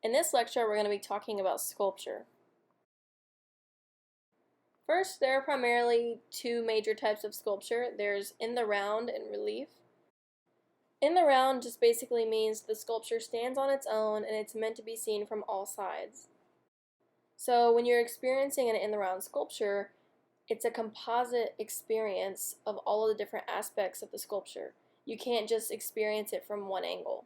In this lecture, we're going to be talking about sculpture. First, there are primarily two major types of sculpture. There's in the round and relief. In the round just basically means the sculpture stands on its own and it's meant to be seen from all sides. So when you're experiencing an in the round sculpture, it's a composite experience of all of the different aspects of the sculpture. You can't just experience it from one angle.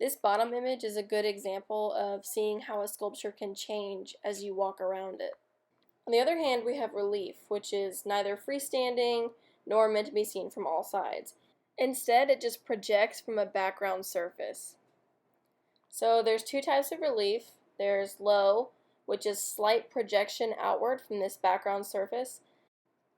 This bottom image is a good example of seeing how a sculpture can change as you walk around it. On the other hand, we have relief, which is neither freestanding nor meant to be seen from all sides. Instead, it just projects from a background surface. So there's two types of relief. There's low, which is slight projection outward from this background surface.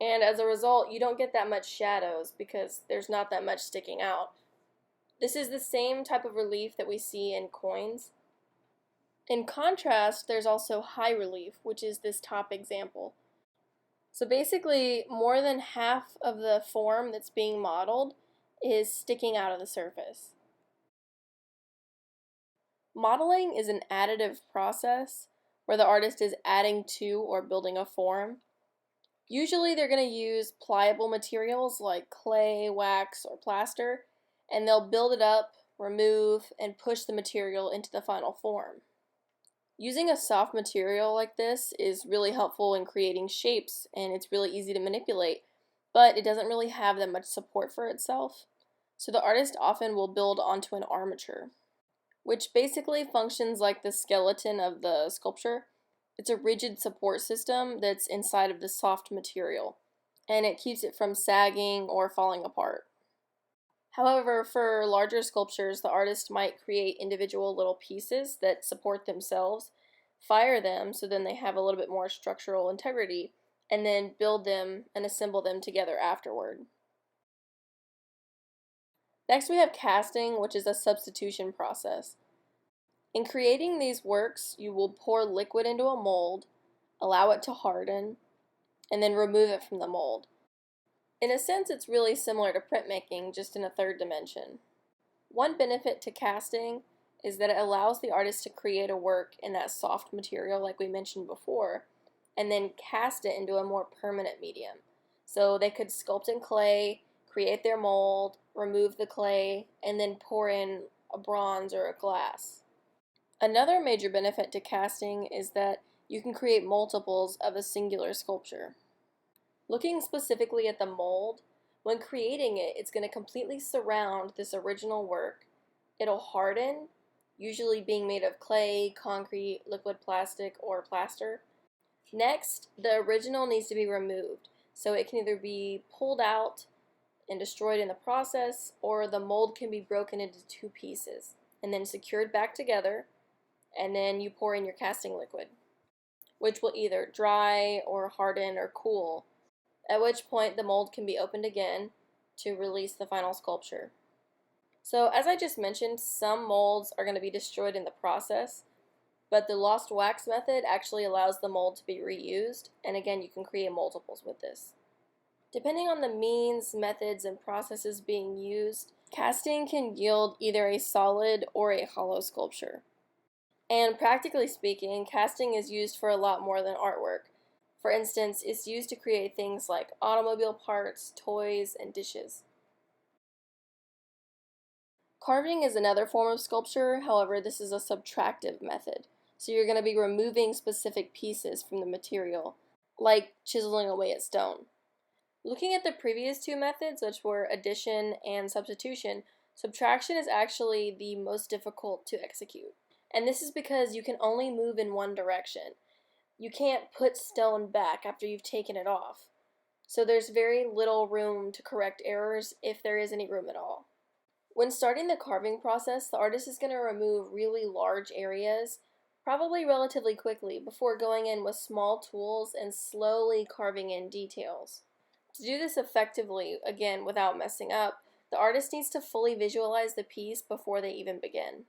And as a result, you don't get that much shadows because there's not that much sticking out. This is the same type of relief that we see in coins. In contrast, there's also high relief, which is this top example. So basically, more than half of the form that's being modeled is sticking out of the surface. Modeling is an additive process where the artist is adding to or building a form. Usually they're going to use pliable materials like clay, wax, or plaster, and they'll build it up, remove, and push the material into the final form. Using a soft material like this is really helpful in creating shapes, and it's really easy to manipulate, but it doesn't really have that much support for itself. So the artist often will build onto an armature, which basically functions like the skeleton of the sculpture. It's a rigid support system that's inside of the soft material, and it keeps it from sagging or falling apart. However, for larger sculptures, the artist might create individual little pieces that support themselves, fire them so then they have a little bit more structural integrity, and then build them and assemble them together afterward. Next we have casting, which is a substitution process. In creating these works, you will pour liquid into a mold, allow it to harden, and then remove it from the mold. In a sense, it's really similar to printmaking, just in a third dimension. One benefit to casting is that it allows the artist to create a work in that soft material like we mentioned before, and then cast it into a more permanent medium. So they could sculpt in clay, create their mold, remove the clay, and then pour in a bronze or a glass. Another major benefit to casting is that you can create multiples of a singular sculpture. Looking specifically at the mold, when creating it, it's going to completely surround this original work. It'll harden, usually being made of clay, concrete, liquid plastic, or plaster. Next, the original needs to be removed, so it can either be pulled out and destroyed in the process, or the mold can be broken into two pieces and then secured back together, and then you pour in your casting liquid, which will either dry or harden or cool, at which point the mold can be opened again to release the final sculpture. So as I just mentioned, some molds are going to be destroyed in the process, but the lost wax method actually allows the mold to be reused, and again you can create multiples with this. Depending on the means, methods, and processes being used, casting can yield either a solid or a hollow sculpture. And practically speaking, casting is used for a lot more than artwork. For instance, it's used to create things like automobile parts, toys, and dishes. Carving is another form of sculpture, however, this is a subtractive method. So you're going to be removing specific pieces from the material, like chiseling away at stone. Looking at the previous two methods, which were addition and substitution, subtraction is actually the most difficult to execute. And this is because you can only move in one direction. You can't put stone back after you've taken it off. So there's very little room to correct errors, if there is any room at all. When starting the carving process, the artist is going to remove really large areas, probably relatively quickly, before going in with small tools and slowly carving in details. To do this effectively, again without messing up, the artist needs to fully visualize the piece before they even begin.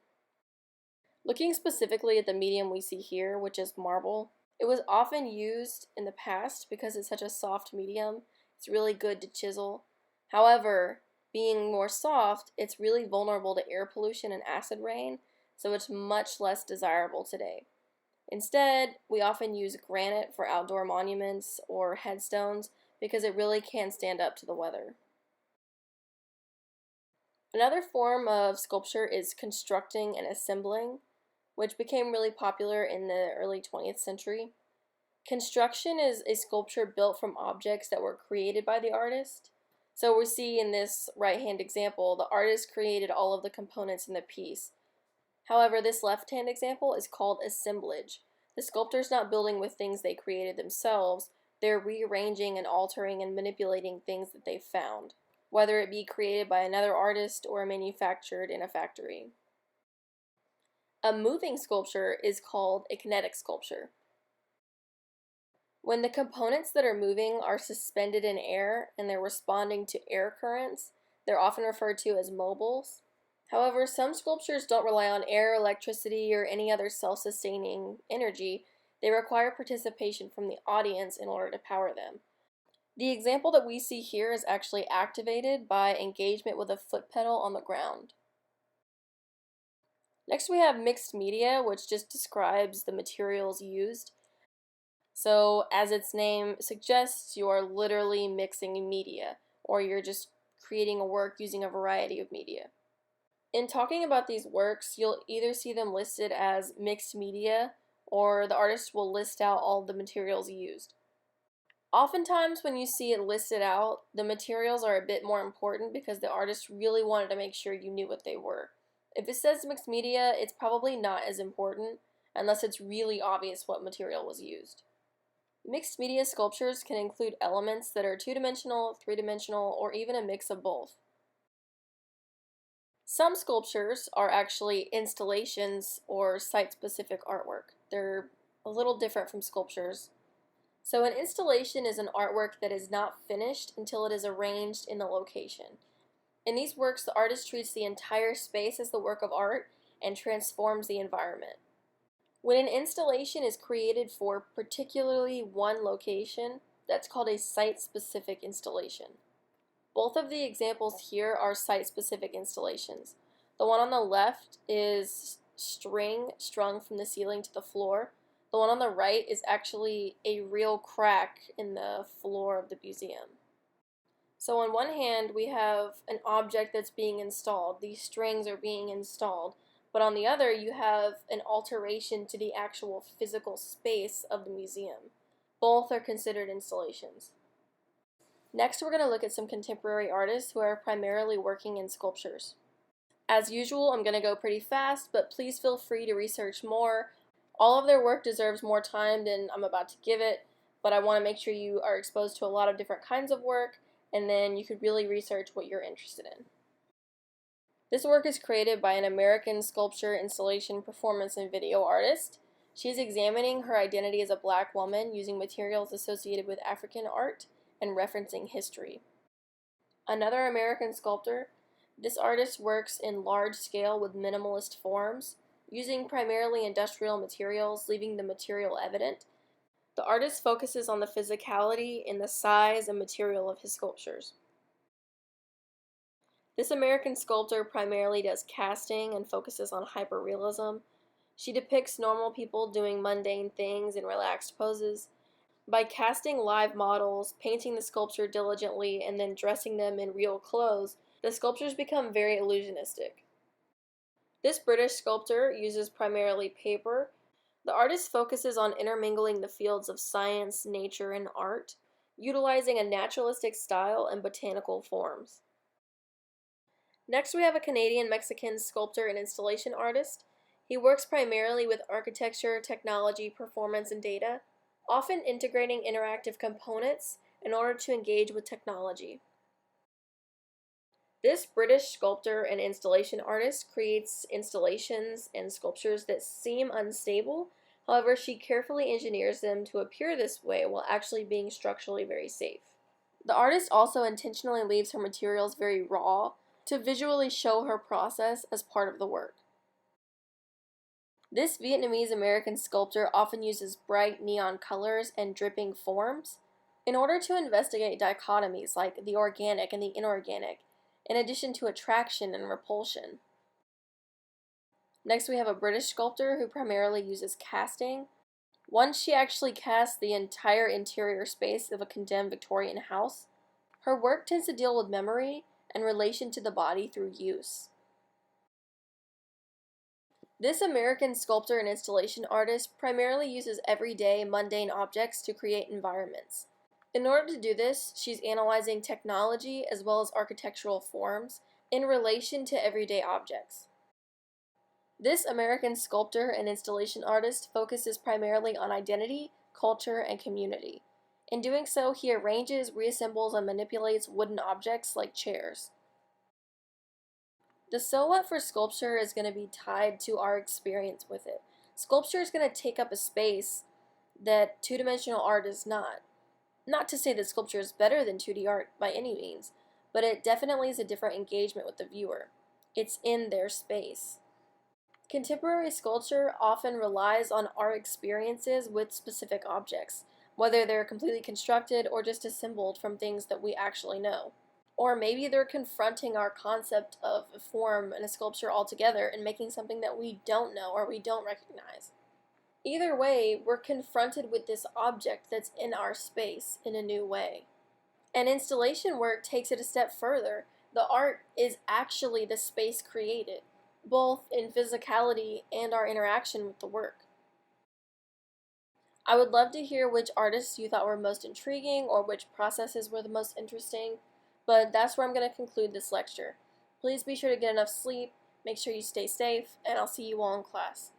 Looking specifically at the medium we see here, which is marble, it was often used in the past because it's such a soft medium. It's really good to chisel. However, being more soft, it's really vulnerable to air pollution and acid rain, so it's much less desirable today. Instead, we often use granite for outdoor monuments or headstones because it really can stand up to the weather. Another form of sculpture is constructing and assembling, which became really popular in the early 20th century. Construction is a sculpture built from objects that were created by the artist. So we see in this right-hand example, the artist created all of the components in the piece. However, this left-hand example is called assemblage. The sculptor's not building with things they created themselves, they're rearranging and altering and manipulating things that they found, whether it be created by another artist or manufactured in a factory. A moving sculpture is called a kinetic sculpture. When the components that are moving are suspended in air and they're responding to air currents, they're often referred to as mobiles. However, some sculptures don't rely on air, electricity, or any other self-sustaining energy. They require participation from the audience in order to power them. The example that we see here is actually activated by engagement with a foot pedal on the ground. Next we have mixed media, which just describes the materials used. So, as its name suggests, you are literally mixing media, or you're just creating a work using a variety of media. In talking about these works, you'll either see them listed as mixed media, or the artist will list out all the materials used. Oftentimes, when you see it listed out, the materials are a bit more important because the artist really wanted to make sure you knew what they were. If it says mixed media, it's probably not as important, unless it's really obvious what material was used. Mixed media sculptures can include elements that are two-dimensional, three-dimensional, or even a mix of both. Some sculptures are actually installations or site-specific artwork. They're a little different from sculptures. So an installation is an artwork that is not finished until it is arranged in the location. In these works, the artist treats the entire space as the work of art and transforms the environment. When an installation is created for particularly one location, that's called a site-specific installation. Both of the examples here are site-specific installations. The one on the left is string strung from the ceiling to the floor. The one on the right is actually a real crack in the floor of the museum. So on one hand, we have an object that's being installed. These strings are being installed. But on the other, you have an alteration to the actual physical space of the museum. Both are considered installations. Next, we're going to look at some contemporary artists who are primarily working in sculptures. As usual, I'm going to go pretty fast, but please feel free to research more. All of their work deserves more time than I'm about to give it, but I want to make sure you are exposed to a lot of different kinds of work, and then you could really research what you're interested in. This work is created by an American sculpture, installation, performance, and video artist. She is examining her identity as a black woman using materials associated with African art and referencing history. Another American sculptor, this artist works in large scale with minimalist forms, using primarily industrial materials, leaving the material evident. The artist focuses on the physicality and the size and material of his sculptures. This American sculptor primarily does casting and focuses on hyperrealism. She depicts normal people doing mundane things in relaxed poses. By casting live models, painting the sculpture diligently, and then dressing them in real clothes, the sculptures become very illusionistic. This British sculptor uses primarily paper. The artist focuses on intermingling the fields of science, nature, and art, utilizing a naturalistic style and botanical forms. Next, we have a Canadian-Mexican sculptor and installation artist. He works primarily with architecture, technology, performance, and data, often integrating interactive components in order to engage with technology. This British sculptor and installation artist creates installations and sculptures that seem unstable. However, she carefully engineers them to appear this way while actually being structurally very safe. The artist also intentionally leaves her materials very raw to visually show her process as part of the work. This Vietnamese-American sculptor often uses bright neon colors and dripping forms in order to investigate dichotomies like the organic and the inorganic, in addition to attraction and repulsion. Next, we have a British sculptor who primarily uses casting. Once she actually cast the entire interior space of a condemned Victorian house. Her work tends to deal with memory and relation to the body through use. This American sculptor and installation artist primarily uses everyday, mundane objects to create environments. In order to do this, she's analyzing technology as well as architectural forms in relation to everyday objects. This American sculptor and installation artist focuses primarily on identity, culture, and community. In doing so, he arranges, reassembles, and manipulates wooden objects like chairs. The silhouette for sculpture is going to be tied to our experience with it. Sculpture is going to take up a space that two-dimensional art is not. Not to say that sculpture is better than 2D art by any means, but it definitely is a different engagement with the viewer. It's in their space. Contemporary sculpture often relies on our experiences with specific objects, whether they're completely constructed or just assembled from things that we actually know. Or maybe they're confronting our concept of a form and a sculpture altogether and making something that we don't know or we don't recognize. Either way, we're confronted with this object that's in our space in a new way. And installation work takes it a step further. The art is actually the space created, both in physicality and our interaction with the work. I would love to hear which artists you thought were most intriguing or which processes were the most interesting, but that's where I'm going to conclude this lecture. Please be sure to get enough sleep, make sure you stay safe, and I'll see you all in class.